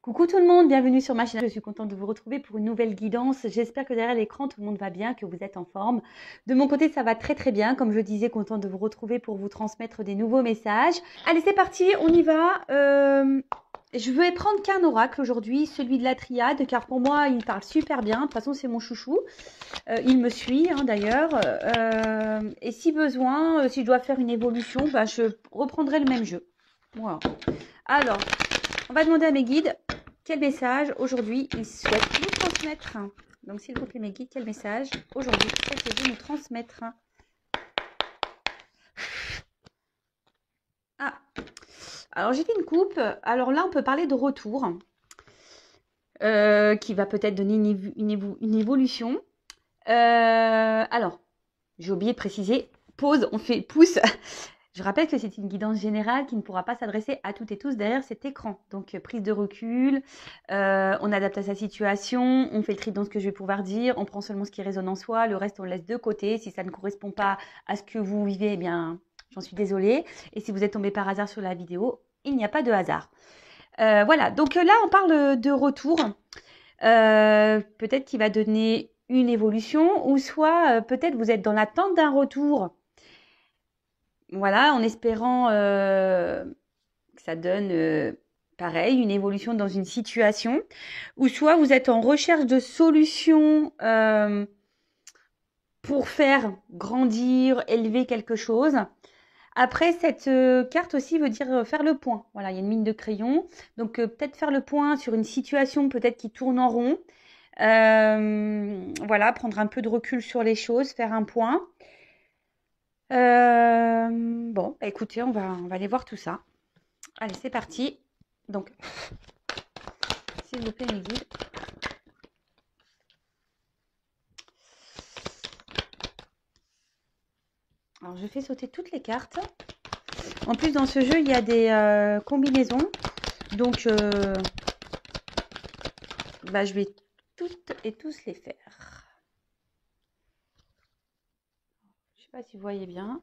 Coucou tout le monde, bienvenue sur ma chaîne. Je suis contente de vous retrouver pour une nouvelle guidance. J'espère que derrière l'écran, tout le monde va bien, que vous êtes en forme. De mon côté, ça va très très bien. Comme je disais, contente de vous retrouver pour vous transmettre des nouveaux messages. Allez, c'est parti, on y va. Je vais prendre qu'un oracle aujourd'hui, celui de la triade, car pour moi, il parle super bien. De toute façon, c'est mon chouchou. Il me suit d'ailleurs. Et si besoin, si je dois faire une évolution, je reprendrai le même jeu. Voilà. Alors, on va demander à mes guides quel message aujourd'hui ils souhaitent nous transmettre. Donc, s'il vous plaît, mes guides, quel message aujourd'hui souhaitez-vous nous transmettre? Ah, alors j'ai fait une coupe. Alors là, on peut parler de retour qui va peut-être donner une évolution. Alors, j'ai oublié de préciser. Pause, on fait pouce. Je rappelle que c'est une guidance générale qui ne pourra pas s'adresser à toutes et tous derrière cet écran. Donc, prise de recul, on adapte à sa situation, on fait le tri dans ce que je vais pouvoir dire, on prend seulement ce qui résonne en soi, le reste on le laisse de côté. Si ça ne correspond pas à ce que vous vivez, eh bien, j'en suis désolée. Et si vous êtes tombé par hasard sur la vidéo, il n'y a pas de hasard. Voilà, donc là, on parle de retour. Peut-être qu'il va donner une évolution, ou soit peut-être vous êtes dans l'attente d'un retour. Voilà, en espérant que ça donne pareil, une évolution dans une situation, ou soit vous êtes en recherche de solutions pour faire grandir, élever quelque chose. Après, cette carte aussi veut dire faire le point. Voilà, il y a une mine de crayon. Donc, peut-être faire le point sur une situation peut-être qui tourne en rond. Voilà, prendre un peu de recul sur les choses, faire un point. Bon, écoutez, on va aller voir tout ça. Allez, c'est parti. Donc, s'il vous plaît, mes guides. Alors, je fais sauter toutes les cartes. En plus, dans ce jeu, il y a des combinaisons. Donc, je vais toutes et tous les faire. Je ne sais pas si vous voyez bien.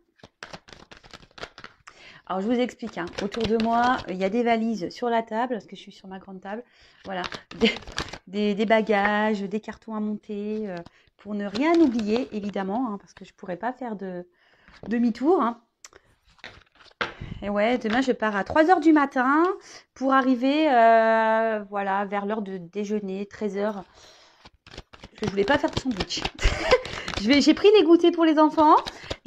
Alors, je vous explique. Autour de moi, il y a des valises sur la table, parce que je suis sur ma grande table. Voilà, des bagages, des cartons à monter, pour ne rien oublier, évidemment, parce que je ne pourrais pas faire de demi-tour. Et ouais, demain, je pars à 3 h du matin pour arriver voilà, vers l'heure de déjeuner, 13 h. Parce que je voulais pas faire de sandwich. J'ai pris les goûters pour les enfants,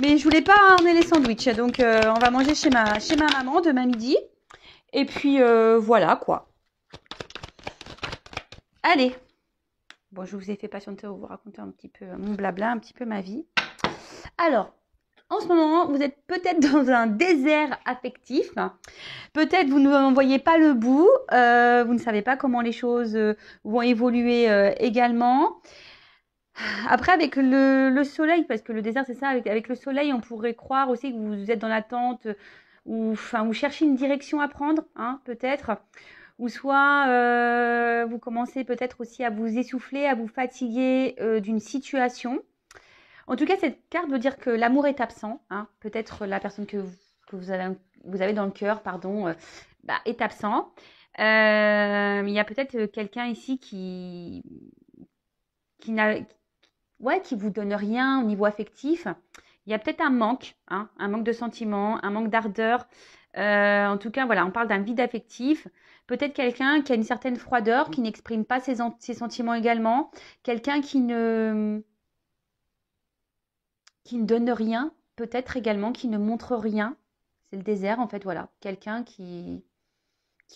mais je voulais pas emmener les sandwichs. Donc, on va manger chez ma maman demain midi. Et puis, voilà, quoi. Allez. Bon, je vous ai fait patienter pour vous raconter un petit peu mon blabla, un petit peu ma vie. Alors, en ce moment, vous êtes peut-être dans un désert affectif. Peut-être vous ne voyez pas le bout. Vous ne savez pas comment les choses vont évoluer également. Après, avec le soleil, parce que le désert, c'est ça, avec le soleil, on pourrait croire aussi que vous êtes dans l'attente ou enfin, vous cherchez une direction à prendre, peut-être. Ou soit vous commencez peut-être aussi à vous essouffler, à vous fatiguer d'une situation. En tout cas, cette carte veut dire que l'amour est absent. Peut-être la personne que vous avez dans le cœur, pardon, est absent. Il y a peut-être quelqu'un ici qui n'a, ouais, qui vous donne rien au niveau affectif. Il y a peut-être un manque de sentiments, un manque d'ardeur. En tout cas, voilà, on parle d'un vide affectif. Peut-être quelqu'un qui a une certaine froideur, qui n'exprime pas ses sentiments également. Quelqu'un qui ne donne rien, peut-être également qui ne montre rien. C'est le désert, en fait, voilà. Quelqu'un qui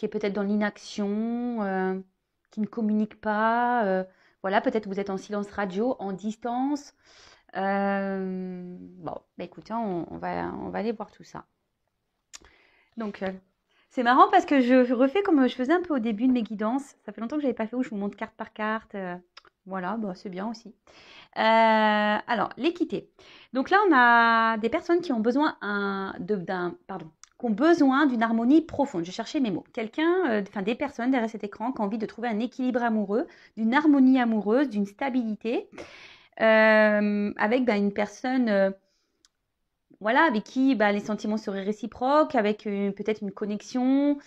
est peut-être dans l'inaction, qui ne communique pas. Voilà, peut-être vous êtes en silence radio, en distance. Bon, écoutez, on va aller voir tout ça. Donc, c'est marrant parce que je refais comme je faisais un peu au début de mes guidances. Ça fait longtemps que je n'avais pas fait où je vous montre carte par carte. Voilà, c'est bien aussi. Alors, l'équité. Donc là, on a des personnes qui ont besoin qui ont besoin d'une harmonie profonde. Je cherchais mes mots. Quelqu'un, des personnes derrière cet écran qui ont envie de trouver un équilibre amoureux, d'une harmonie amoureuse, d'une stabilité, avec une personne, voilà, avec qui les sentiments seraient réciproques, avec peut-être une connexion.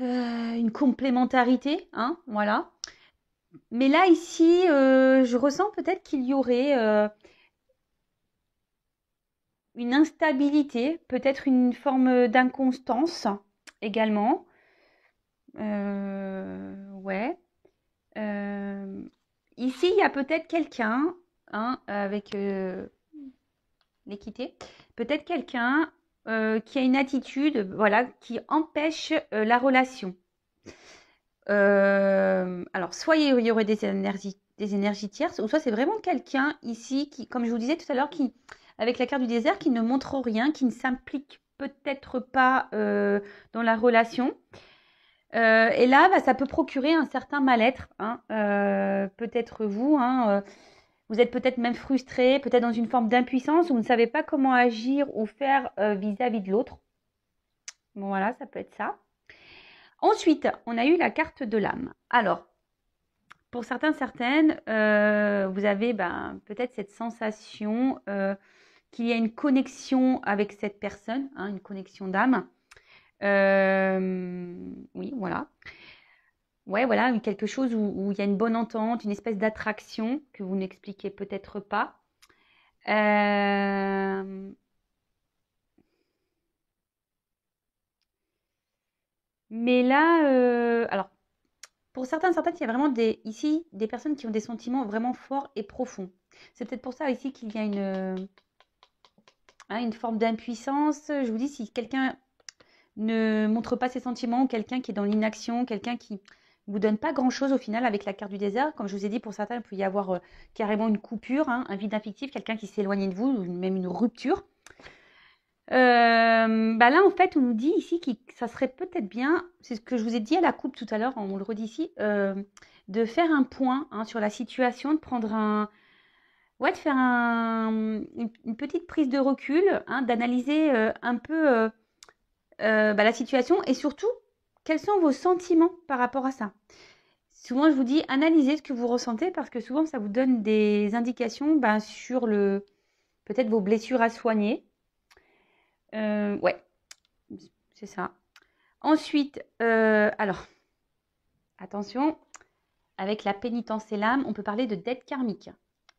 une complémentarité, hein, voilà. Mais là, ici, je ressens peut-être qu'il y aurait une instabilité, peut-être une forme d'inconstance également. Ouais. Ici, il y a peut-être quelqu'un, hein, avec l'équité, peut-être quelqu'un qui a une attitude, voilà, qui empêche la relation. Alors, soit il y aurait des énergies tierces, ou soit c'est vraiment quelqu'un ici qui, comme je vous disais tout à l'heure, qui, avec la carte du désert, qui ne montre rien, qui ne s'implique peut-être pas dans la relation. Et là, bah, ça peut procurer un certain mal-être, hein, peut-être vous, hein, vous êtes peut-être même frustré, peut-être dans une forme d'impuissance, où vous ne savez pas comment agir ou faire vis-à-vis de l'autre. Bon, voilà, ça peut être ça. Ensuite, on a eu la carte de l'âme. Alors, pour certains, certaines, vous avez peut-être cette sensation qu'il y a une connexion avec cette personne, hein, une connexion d'âme. Oui, voilà. Ouais, voilà, quelque chose où il y a une bonne entente, une espèce d'attraction que vous n'expliquez peut-être pas. Mais là, alors, pour certains, certaines, il y a vraiment ici des personnes qui ont des sentiments vraiment forts et profonds. C'est peut-être pour ça ici qu'il y a une forme d'impuissance. Je vous dis, si quelqu'un ne montre pas ses sentiments, ou quelqu'un qui est dans l'inaction, quelqu'un qui vous donne pas grand-chose au final avec la carte du désert, comme je vous ai dit, pour certains, il peut y avoir carrément une coupure, hein, un vide affectif, quelqu'un qui s'éloigne de vous, ou même une rupture. Là, en fait, on nous dit ici que ça serait peut-être bien, c'est ce que je vous ai dit à la coupe tout à l'heure, on le redit ici, de faire un point, hein, sur la situation, de prendre de faire une petite prise de recul, hein, d'analyser un peu la situation et surtout, quels sont vos sentiments par rapport à ça. Souvent, je vous dis, analysez ce que vous ressentez parce que souvent, ça vous donne des indications sur peut-être vos blessures à soigner. Ouais, c'est ça. Ensuite, alors, attention, avec la pénitence et l'âme, on peut parler de dette karmique.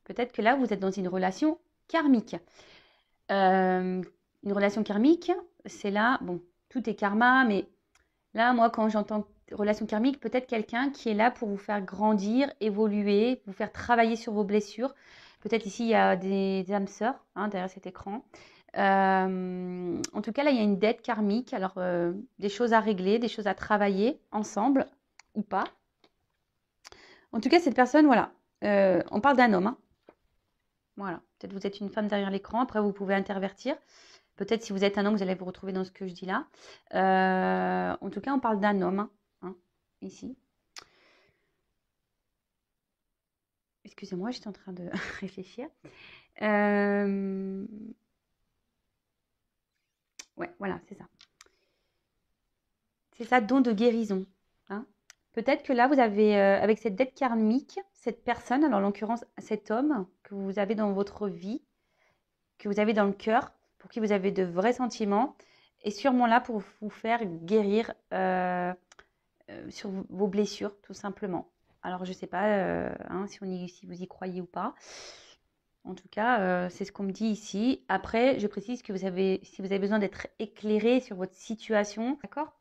Peut-être que là, vous êtes dans une relation karmique. Une relation karmique, c'est là, bon, tout est karma, mais là, moi, quand j'entends relation karmique, peut-être quelqu'un qui est là pour vous faire grandir, évoluer, vous faire travailler sur vos blessures. Peut-être ici, il y a des âmes sœurs, hein, derrière cet écran. En tout cas, là, il y a une dette karmique. Alors, des choses à régler, des choses à travailler ensemble ou pas. En tout cas, cette personne, voilà. On parle d'un homme, hein. Voilà. Peut-être vous êtes une femme derrière l'écran. Après, vous pouvez intervertir. Peut-être si vous êtes un homme, vous allez vous retrouver dans ce que je dis là. En tout cas, on parle d'un homme, hein, ici. Excusez-moi, j'étais en train de réfléchir. Ouais, voilà, c'est ça. C'est ça, don de guérison, hein. Peut-être que là, vous avez, avec cette dette karmique, cette personne, alors en l'occurrence cet homme que vous avez dans votre vie, que vous avez dans le cœur, pour qui vous avez de vrais sentiments, est sûrement là pour vous faire guérir sur vos blessures, tout simplement. Alors, je ne sais pas hein, si vous y croyez ou pas. En tout cas, c'est ce qu'on me dit ici. Après, je précise que si vous avez besoin d'être éclairé sur votre situation, d'accord?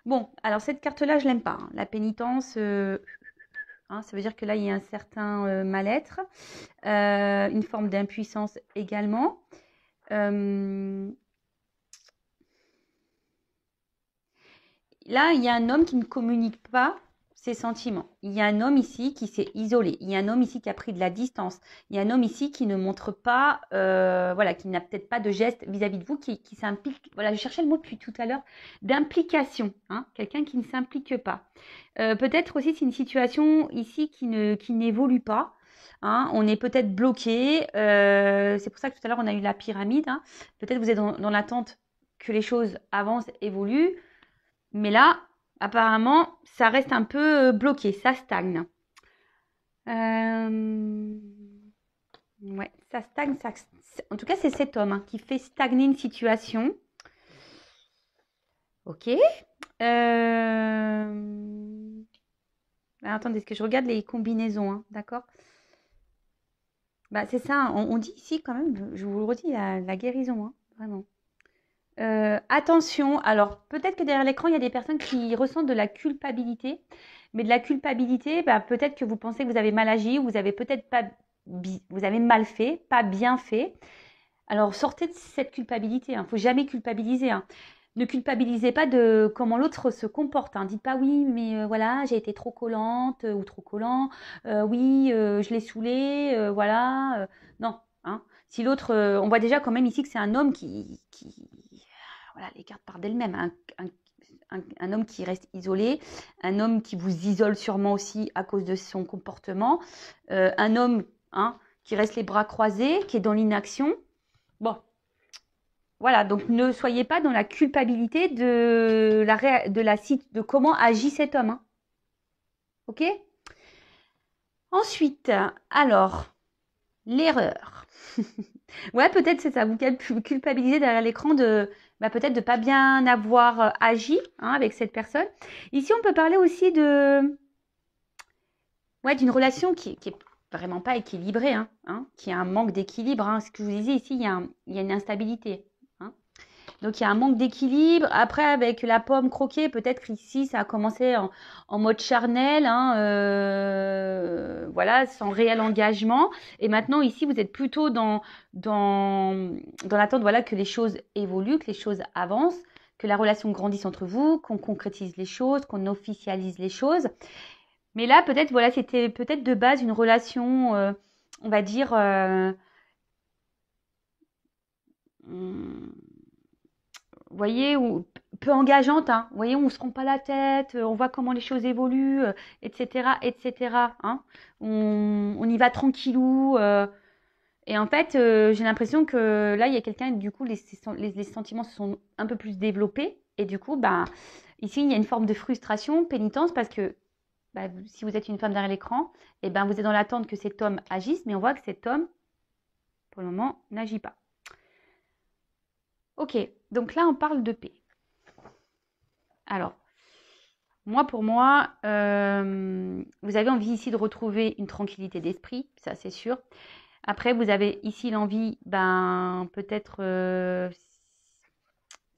Bon, alors cette carte-là, je l'aime pas, hein. La pénitence, hein, ça veut dire que là, il y a un certain mal-être, une forme d'impuissance également. Là, il y a un homme qui ne communique pas ses sentiments. Il y a un homme ici qui s'est isolé. Il y a un homme ici qui a pris de la distance. Il y a un homme ici qui ne montre pas, voilà, qui n'a peut-être pas de geste vis-à-vis de vous, qui s'implique. Voilà, je cherchais le mot depuis tout à l'heure d'implication. Hein, quelqu'un qui ne s'implique pas. Peut-être aussi c'est une situation ici qui n'évolue pas. Hein, on est peut-être bloqué. C'est pour ça que tout à l'heure on a eu la pyramide. Hein. Peut-être vous êtes dans l'attente que les choses avancent, évoluent. Mais là, apparemment, ça reste un peu bloqué, ça stagne. Ouais, ça stagne. En tout cas, c'est cet homme, hein, qui fait stagner une situation. Ok. Attendez, est-ce que je regarde les combinaisons, hein, d'accord? Bah, c'est ça, on dit ici quand même, je vous le redis, la guérison, hein, vraiment. Attention, alors peut-être que derrière l'écran, il y a des personnes qui ressentent de la culpabilité, mais de la culpabilité, bah, peut-être que vous pensez que vous avez mal agi, ou vous avez peut-être pas, vous avez mal fait, pas bien fait. Alors sortez de cette culpabilité, hein. Faut jamais culpabiliser, hein. Ne culpabilisez pas de comment l'autre se comporte, hein. Dites pas oui, mais voilà, j'ai été trop collante ou trop collant. Oui, je l'ai saoulé, voilà. Non, hein. Si l'autre, on voit déjà quand même ici que c'est un homme qui voilà, les cartes partent d'elles-mêmes. Un homme qui reste isolé, un homme qui vous isole sûrement aussi à cause de son comportement, un homme, hein, qui reste les bras croisés, qui est dans l'inaction. Bon, voilà, donc ne soyez pas dans la culpabilité de comment agit cet homme, hein. Ok? Ensuite, alors, l'erreur. Ouais, peut-être c'est ça, vous culpabilisez derrière l'écran de peut-être de pas bien avoir agi, hein, avec cette personne. Ici, on peut parler aussi d'une relation qui est vraiment pas équilibrée, hein, qui a un manque d'équilibre, hein. Ce que je vous disais ici, il y a une instabilité, hein. Donc il y a un manque d'équilibre. Après, avec la pomme croquée, peut-être ici, ça a commencé en mode charnel, hein, voilà, sans réel engagement. Et maintenant, ici, vous êtes plutôt dans l'attente, voilà, que les choses évoluent, que les choses avancent, que la relation grandisse entre vous, qu'on concrétise les choses, qu'on officialise les choses. Mais là, peut-être, voilà, c'était peut-être de base une relation, on va dire, hum, vous voyez, peu engageante, hein. Vous voyez, on ne se rend pas la tête, on voit comment les choses évoluent, etc., etc., hein. On y va tranquillou. Et en fait, j'ai l'impression que là, il y a quelqu'un, du coup, les sentiments se sont un peu plus développés. Et du coup, ici, il y a une forme de frustration, pénitence, parce que si vous êtes une femme derrière l'écran, et vous êtes dans l'attente que cet homme agisse, mais on voit que cet homme, pour le moment, n'agit pas. Ok, donc là, on parle de paix. Alors, pour moi, vous avez envie ici de retrouver une tranquillité d'esprit, ça c'est sûr. Après, vous avez ici l'envie, peut-être,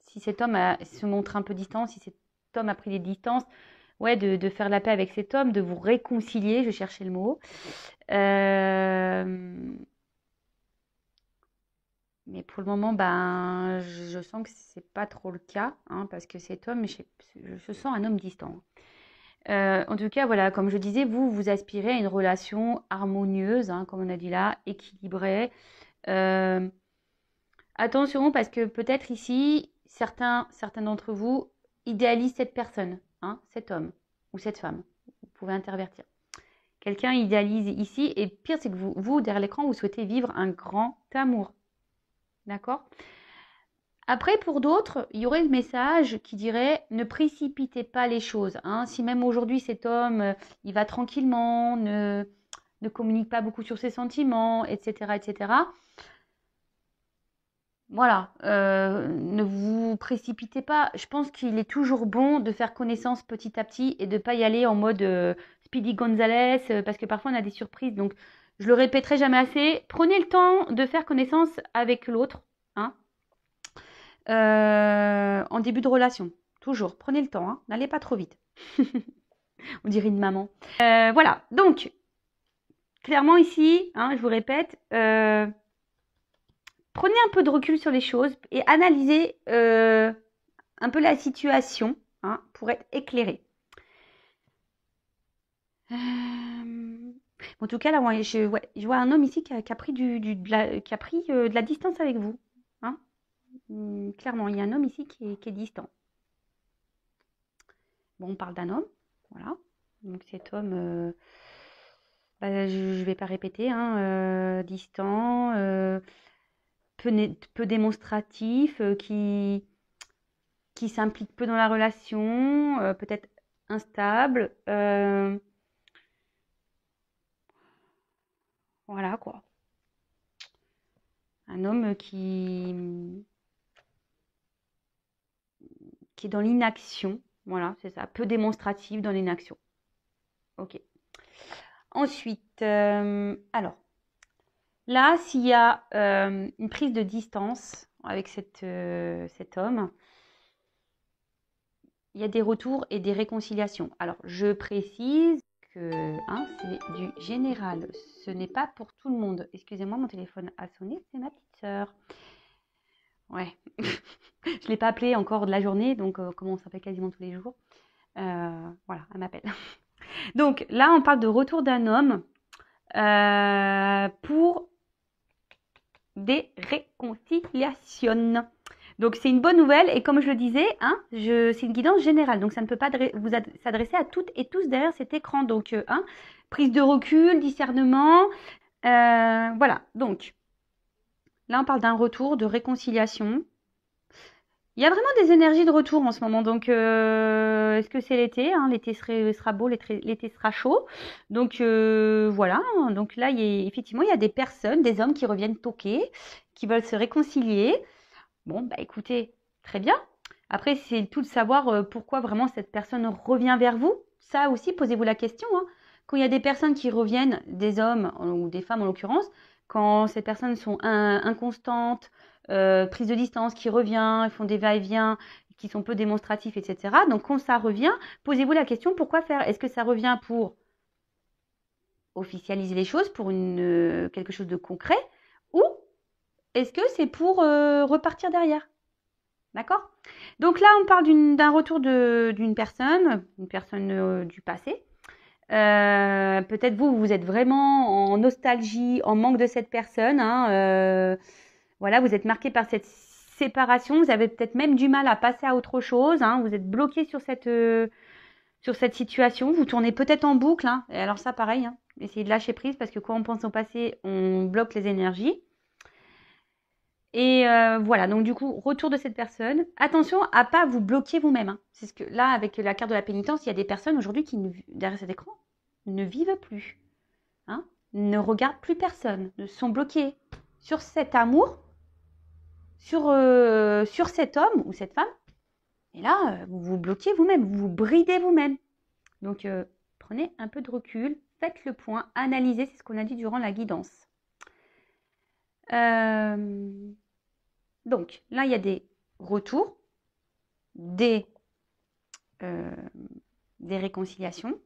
si cet homme se montre un peu distant, si cet homme a pris des distances, ouais, de faire la paix avec cet homme, de vous réconcilier, je cherchais le mot. Mais pour le moment, je sens que c'est pas trop le cas, hein, parce que cet homme, je sens un homme distant. En tout cas, voilà, comme je disais, vous aspirez à une relation harmonieuse, hein, comme on a dit là, équilibrée. Euh, Attention, parce que peut-être ici, certains d'entre vous idéalisent cette personne, hein, cet homme ou cette femme. Vous pouvez intervertir. Quelqu'un idéalise ici, et pire, c'est que vous, derrière l'écran, vous souhaitez vivre un grand amour. D'accord? Après, pour d'autres, il y aurait le message qui dirait ne précipitez pas les choses, hein. Si même aujourd'hui cet homme, il va tranquillement, ne communique pas beaucoup sur ses sentiments, etc., etc. Voilà, ne vous précipitez pas. Je pense qu'il est toujours bon de faire connaissance petit à petit et de ne pas y aller en mode Speedy Gonzales, parce que parfois on a des surprises. Donc, je le répéterai jamais assez. Prenez le temps de faire connaissance avec l'autre, hein, en début de relation. Toujours, prenez le temps, hein, n'allez pas trop vite. On dirait une maman. Voilà, donc, clairement ici, hein, je vous répète, prenez un peu de recul sur les choses et analysez un peu la situation, hein, pour être éclairé. En tout cas, là, ouais, je vois un homme ici qui a pris, de la distance avec vous, hein. Clairement, il y a un homme ici qui est distant. Bon, on parle d'un homme, voilà. Donc cet homme, je ne vais pas répéter, hein, distant, peu démonstratif, qui s'implique peu dans la relation, peut-être instable. Voilà quoi. Un homme qui est dans l'inaction. Voilà, c'est ça. Peu démonstratif dans l'inaction. Ok. Ensuite, alors, là, s'il y a une prise de distance avec cet homme, il y a des retours et des réconciliations. Alors, je précise que c'est du général. Ce n'est pas pour tout le monde. Excusez-moi, mon téléphone a sonné, c'est ma petite sœur. Ouais. Je ne l'ai pas appelée encore de la journée, donc comme on s'appelle quasiment tous les jours. Voilà, elle m'appelle. Donc là, on parle de retour d'un homme pour des réconciliations. Donc c'est une bonne nouvelle et comme je le disais, c'est une guidance générale. Donc ça ne peut pas vous s'adresser à toutes et tous derrière cet écran. Donc prise de recul, discernement, voilà. Donc là on parle d'un retour, de réconciliation. Il y a vraiment des énergies de retour en ce moment. Donc est-ce que c'est l'été, l'été sera beau, l'été sera chaud. Donc voilà. Donc là effectivement il y a des personnes, des hommes qui reviennent toquer, qui veulent se réconcilier. Bon, bah écoutez, très bien. Après, c'est tout de savoir pourquoi vraiment cette personne revient vers vous. Ça aussi, posez-vous la question. Quand il y a des personnes qui reviennent, des hommes ou des femmes en l'occurrence, quand ces personnes sont inconstantes, prises de distance, qui reviennent, font des va-et-vient, qui sont peu démonstratifs, etc. Donc quand ça revient, posez-vous la question pourquoi faire. Est-ce que ça revient pour officialiser les choses, pour quelque chose de concret, ou est-ce que c'est pour repartir derrière? D'accord? Donc là, on parle d'un retour d'une personne, du passé. Peut-être vous êtes vraiment en nostalgie, en manque de cette personne. Voilà, vous êtes marqué par cette séparation. Vous avez peut-être même du mal à passer à autre chose. Vous êtes bloqué sur cette situation. Vous tournez peut-être en boucle. Et alors ça, pareil, essayez de lâcher prise parce que quand on pense au passé, on bloque les énergies. Et voilà, donc du coup, retour de cette personne. Attention à pas vous bloquer vous-même. C'est ce que là, avec la carte de la pénitence, il y a des personnes aujourd'hui qui, derrière cet écran, ne vivent plus, ne regardent plus personne, ne sont bloqués sur cet amour, sur cet homme ou cette femme. Et là, vous vous bloquez vous-même, vous vous bridez vous-même. Donc, prenez un peu de recul, faites le point, analysez, c'est ce qu'on a dit durant la guidance. Donc, là, il y a des retours, des réconciliations.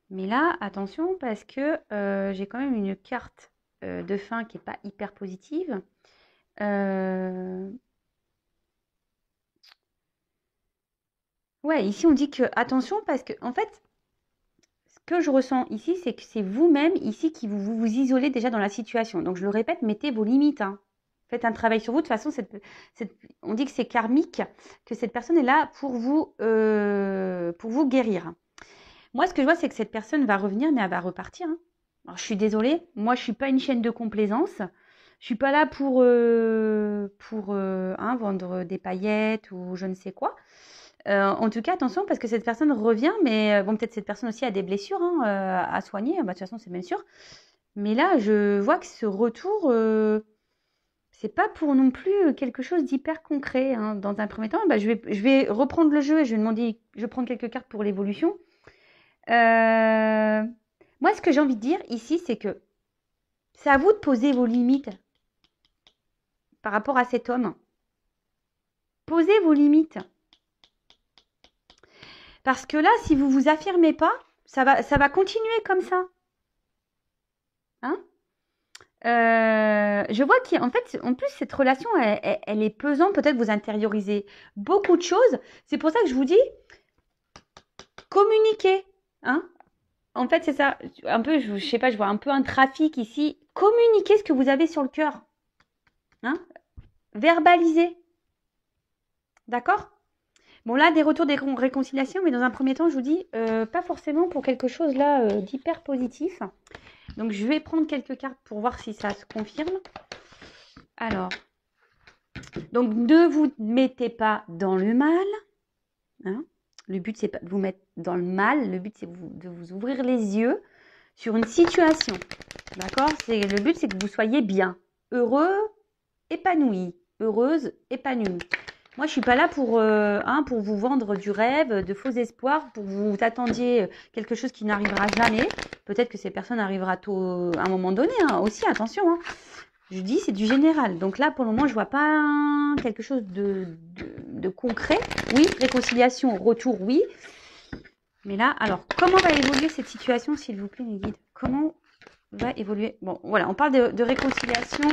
Mais là, attention, parce que j'ai quand même une carte de fin qui n'est pas hyper positive. Ouais, ici, on dit que, attention, parce que, en fait, ce que je ressens ici, c'est que c'est vous-même, ici, qui vous isolez déjà dans la situation. Donc, je le répète, mettez vos limites, Faites un travail sur vous. De toute façon, on dit que c'est karmique, que cette personne est là pour vous guérir. Moi, ce que je vois, c'est que cette personne va revenir, mais elle va repartir. Alors, je suis désolée. Moi, je ne suis pas une chaîne de complaisance. Je ne suis pas là pour vendre des paillettes ou je ne sais quoi. En tout cas, attention, parce que cette personne revient, mais bon, peut-être cette personne aussi a des blessures à soigner. De toute façon, c'est bien sûr. Mais là, je vois que ce retour... c'est pas pour non plus quelque chose d'hyper concret. Dans un premier temps, je vais reprendre le jeu et je vais demander, je vais prendre quelques cartes pour l'évolution. Moi, ce que j'ai envie de dire ici, c'est que c'est à vous de poser vos limites par rapport à cet homme. Posez vos limites. Parce que là, si vous ne vous affirmez pas, ça va continuer comme ça. Je vois qu'en fait, en plus, cette relation, elle est pesante. Peut-être vous intériorisez beaucoup de choses. C'est pour ça que je vous dis, communiquez. En fait, c'est ça. Un peu, je sais pas, je vois un peu un trafic ici. Communiquez ce que vous avez sur le cœur. Verbalisez. D'accord? Bon, là, des retours, des réconciliations, mais dans un premier temps, je vous dis, pas forcément pour quelque chose là d'hyper positif. Donc, je vais prendre quelques cartes pour voir si ça se confirme. Alors, donc, ne vous mettez pas dans le mal. Le but, c'est pas de vous mettre dans le mal. Le but, c'est de vous ouvrir les yeux sur une situation. D'accord? Le but, c'est que vous soyez bien, heureux, épanoui, heureuse, épanouie. Moi, je suis pas là pour vous vendre du rêve, de faux espoirs, pour que vous attendiez quelque chose qui n'arrivera jamais. Peut-être que ces personnes arrivera tôt, à un moment donné, hein, aussi, attention. Hein. Je dis, c'est du général. Donc là, pour le moment, je vois pas quelque chose de concret. Oui, réconciliation, retour, oui. Mais là, alors, comment va évoluer cette situation, s'il vous plaît, mes guides? Comment va évoluer? Bon, voilà, on parle de réconciliation,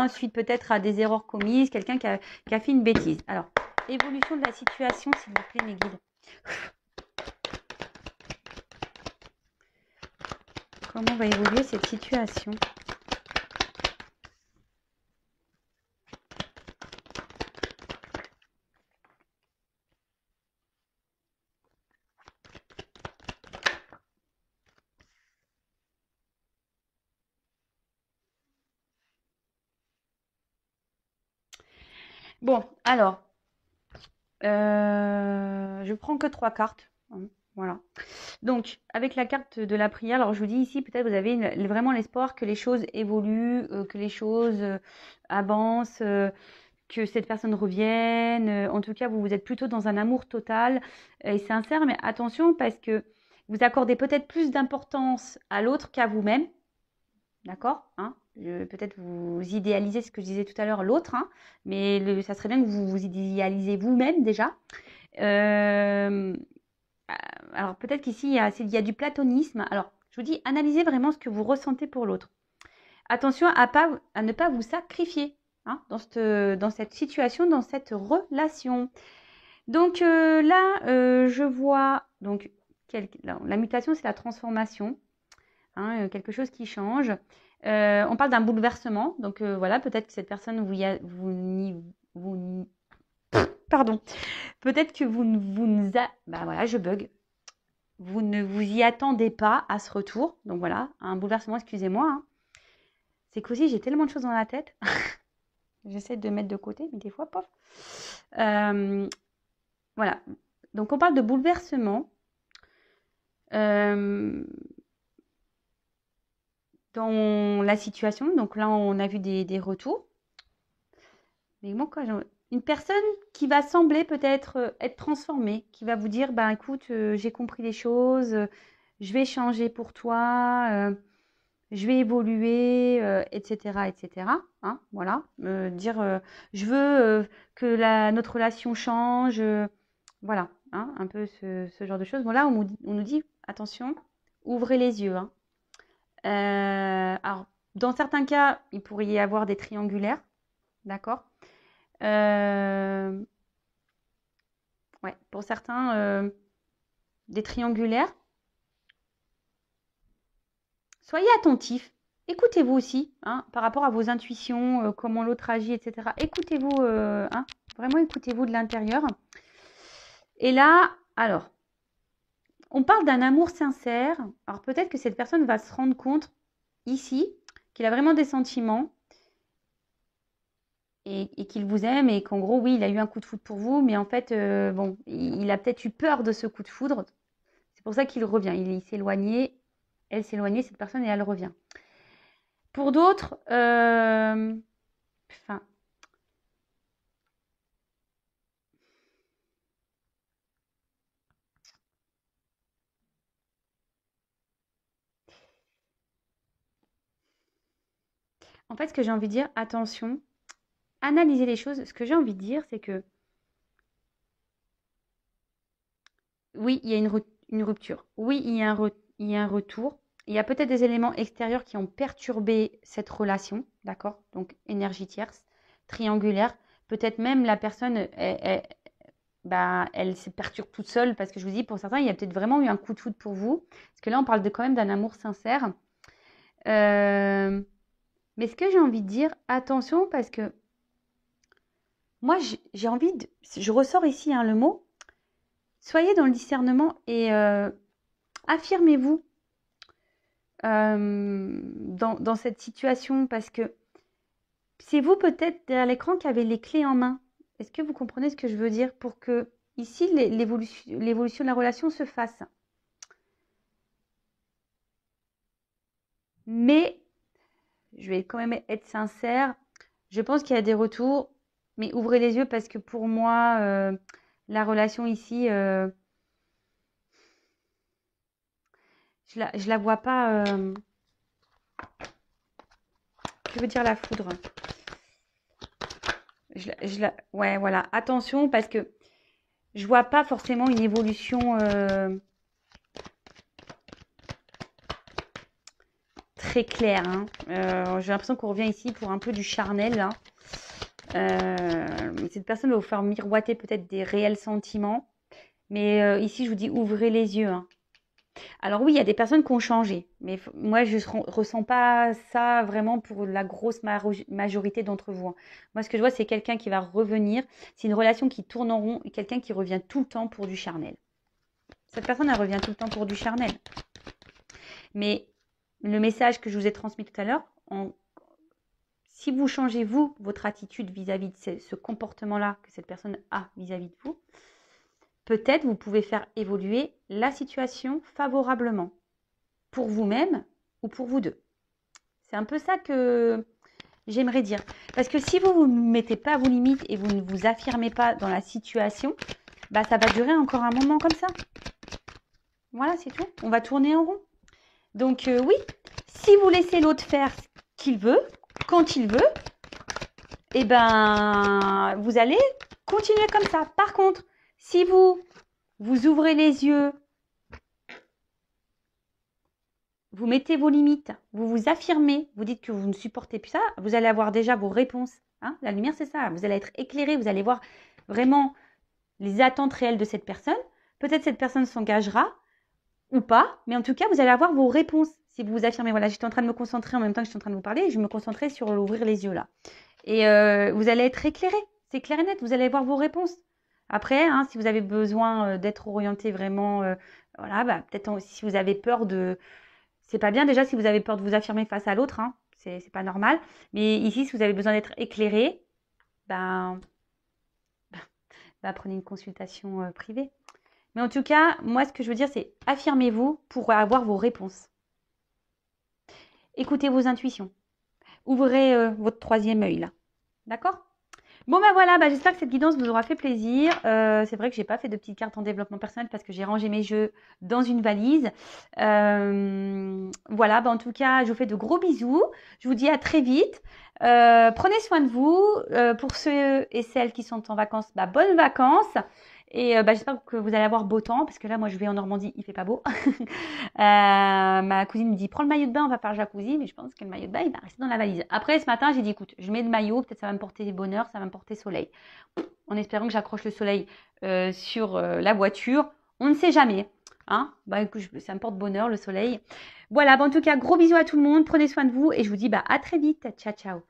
suite peut-être à des erreurs commises, quelqu'un qui a fait une bêtise. Alors, évolution de la situation, s'il vous plaît, mes guides. Comment va évoluer cette situation? Bon, alors, je prends que 3 cartes. Voilà. Donc, avec la carte de la prière, alors je vous dis ici, peut-être vous avez vraiment l'espoir que les choses évoluent, que les choses avancent, que cette personne revienne. En tout cas, vous êtes plutôt dans un amour total et sincère, mais attention parce que vous accordez peut-être plus d'importance à l'autre qu'à vous-même. D'accord, hein? Peut-être vous idéalisez ce que je disais tout à l'heure, l'autre, hein, mais ça serait bien que vous vous idéalisez vous-même déjà. Euh, alors peut-être qu'ici, il y a du platonisme. Alors, je vous dis, analysez vraiment ce que vous ressentez pour l'autre. Attention à ne pas vous sacrifier hein, dans cette situation, dans cette relation. Donc là, je vois, donc, la mutation, c'est la transformation, hein, quelque chose qui change. On parle d'un bouleversement, donc voilà, peut-être que cette personne, pardon, peut-être que bah voilà, je bug. Vous ne vous y attendez pas à ce retour, donc voilà, un bouleversement, excusez-moi. Hein. C'est qu'aussi, j'ai tellement de choses dans la tête. J'essaie de mettre de côté, mais des fois, pof. Voilà. Donc, on parle de bouleversement. Dans la situation, donc là, on a vu des retours. Mais moi, quoi, une personne qui va sembler peut-être être transformée, qui va vous dire, ben écoute, j'ai compris les choses, je vais changer pour toi, je vais évoluer, etc., etc. Hein, voilà, dire, je veux notre relation change, voilà, hein, un peu ce genre de choses. Bon, là, on nous dit, attention, ouvrez les yeux. Hein. Alors, dans certains cas, il pourrait y avoir des triangulaires, d'accord. Ouais, pour certains, des triangulaires. Soyez attentifs. Écoutez-vous aussi, hein, par rapport à vos intuitions, comment l'autre agit, etc. Écoutez-vous, hein, vraiment écoutez-vous de l'intérieur. Et là, alors, on parle d'un amour sincère. Alors peut-être que cette personne va se rendre compte ici qu'il a vraiment des sentiments et qu'il vous aime et qu'en gros, oui, il a eu un coup de foudre pour vous, mais en fait, bon, il a peut-être eu peur de ce coup de foudre. C'est pour ça qu'il revient. Il s'éloignait, elle s'éloignait, cette personne, et elle revient. Pour d'autres, enfin, en fait, ce que j'ai envie de dire, attention, analysez les choses. Ce que j'ai envie de dire, c'est que oui, il y a une rupture. Oui, il y a un retour. Il y a peut-être des éléments extérieurs qui ont perturbé cette relation, d'accord? Donc, énergie tierce, triangulaire. Peut-être même la personne, bah, elle se perturbe toute seule parce que je vous dis, pour certains, il y a peut-être vraiment eu un coup de foudre pour vous. Parce que là, on parle quand même d'un amour sincère. Euh, mais ce que j'ai envie de dire, attention parce que moi, j'ai envie de... Je ressors ici hein, le mot. Soyez dans le discernement et affirmez-vous dans cette situation parce que c'est vous peut-être derrière l'écran qui avez les clés en main. Est-ce que vous comprenez ce que je veux dire pour que ici l'évolution de la relation se fasse? Mais je vais quand même être sincère. Je pense qu'il y a des retours. Mais ouvrez les yeux parce que pour moi, la relation ici, je la vois pas. Je veux dire la foudre. Ouais, voilà. Attention parce que je vois pas forcément une évolution très claire. Hein. J'ai l'impression qu'on revient ici pour un peu du charnel. Hein. Cette personne va vous faire miroiter peut-être des réels sentiments. Mais ici, je vous dis, ouvrez les yeux. Hein. Alors oui, il y a des personnes qui ont changé. Mais moi, je ne ressens pas ça vraiment pour la grosse majorité d'entre vous. Hein. Moi, ce que je vois, c'est quelqu'un qui va revenir. C'est une relation qui tourne en rond et quelqu'un qui revient tout le temps pour du charnel. Cette personne, elle revient tout le temps pour du charnel. Mais le message que je vous ai transmis tout à l'heure, si vous changez, vous, votre attitude vis-à-vis de ce comportement-là que cette personne a vis-à-vis de vous, peut-être vous pouvez faire évoluer la situation favorablement pour vous-même ou pour vous deux. C'est un peu ça que j'aimerais dire. Parce que si vous ne mettez pas vos limites et vous ne vous affirmez pas dans la situation, bah ça va durer encore un moment comme ça. Voilà, c'est tout. On va tourner en rond. Donc oui, si vous laissez l'autre faire ce qu'il veut, quand il veut, eh ben, vous allez continuer comme ça. Par contre, si vous ouvrez les yeux, vous mettez vos limites, vous vous affirmez, vous dites que vous ne supportez plus ça, vous allez avoir déjà vos réponses. Hein. La lumière, c'est ça. Vous allez être éclairé, vous allez voir vraiment les attentes réelles de cette personne. Peut-être cette personne s'engagera ou pas, mais en tout cas, vous allez avoir vos réponses. Si vous vous affirmez, voilà, j'étais en train de me concentrer en même temps que j'étais en train de vous parler, je me concentrais sur ouvrir les yeux là. Et vous allez être éclairé, c'est clair et net, vous allez avoir vos réponses. Après, hein, si vous avez besoin d'être orienté vraiment, voilà, bah, peut-être si vous avez peur de... C'est pas bien déjà si vous avez peur de vous affirmer face à l'autre, hein, c'est pas normal. Mais ici, si vous avez besoin d'être éclairé, ben, prenez une consultation privée. Mais en tout cas, moi, ce que je veux dire, c'est affirmez-vous pour avoir vos réponses. Écoutez vos intuitions. Ouvrez votre troisième œil, là. D'accord ? Bon, ben voilà, j'espère que cette guidance vous aura fait plaisir. C'est vrai que je n'ai pas fait de petites cartes en développement personnel parce que j'ai rangé mes jeux dans une valise. Voilà, en tout cas, je vous fais de gros bisous. Je vous dis à très vite. Prenez soin de vous. Pour ceux et celles qui sont en vacances, bonnes vacances. Et j'espère que vous allez avoir beau temps parce que là, moi, je vais en Normandie, il fait pas beau. Ma cousine me dit, prends le maillot de bain, on va faire le jacuzzi. Mais je pense que le maillot de bain, il va rester dans la valise. Après, ce matin, j'ai dit, écoute, je mets le maillot, peut-être ça va me porter bonheur, ça va me porter soleil. En espérant que j'accroche le soleil sur la voiture. On ne sait jamais. Hein, écoute, ça me porte bonheur, le soleil. Voilà, en tout cas, gros bisous à tout le monde. Prenez soin de vous et je vous dis à très vite. Ciao, ciao.